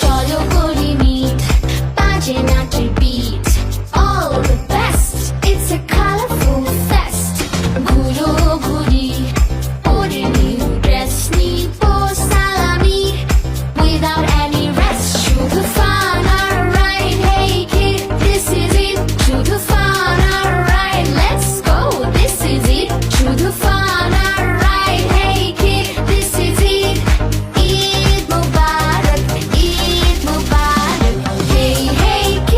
চলো করি মিট বাজে নাচের bit all the best it's a colorful fest ঘুরো ঘুরি পরে নিউ ড্রেস নিব সালামি without any rest শুধু fun alright hey kid this is it শুধু fun alright let's go this is it শুধু fun alright hey kid this is it Eid Mubarak hey hey kid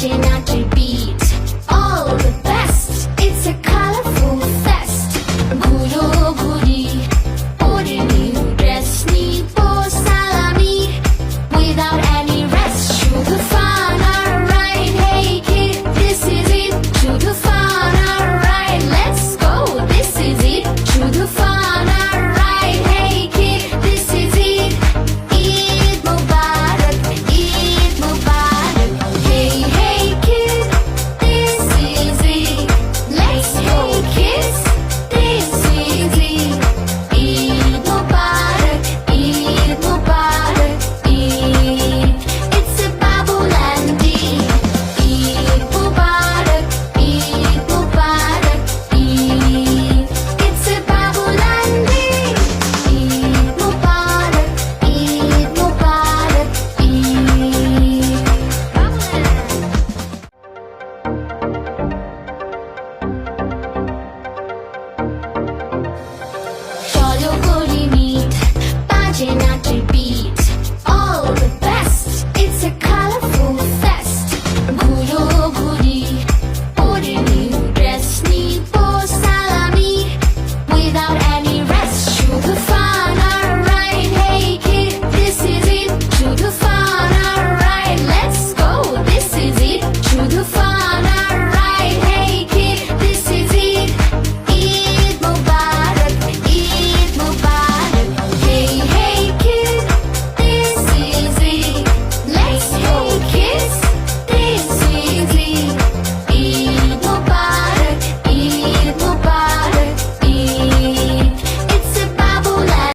বাজে নাচের beat, all the best. It's a colorful fest. ঘুরো ঘুরি, পরে new dress, নিবো salami, without any rest. শুধু fun, alright, hey kid, this is it. শুধু fun, alright, let's go, this is it. শুধু fun, alright, hey kid, this is it. Eid Mubarak, Eid Mubarak. Hey, hey kid, this is it. Let's go kids, this is it. Eid Mubarak, Eid Mubarak, Eid. It's a Babuland Eid. Eid Mubarak, Eid Mubarak, Eid. It's a Babuland Eid. Eid Mubarak, Eid Mubarak, Eid. Babuland. চলো করি meet, বাজে নাচের beat,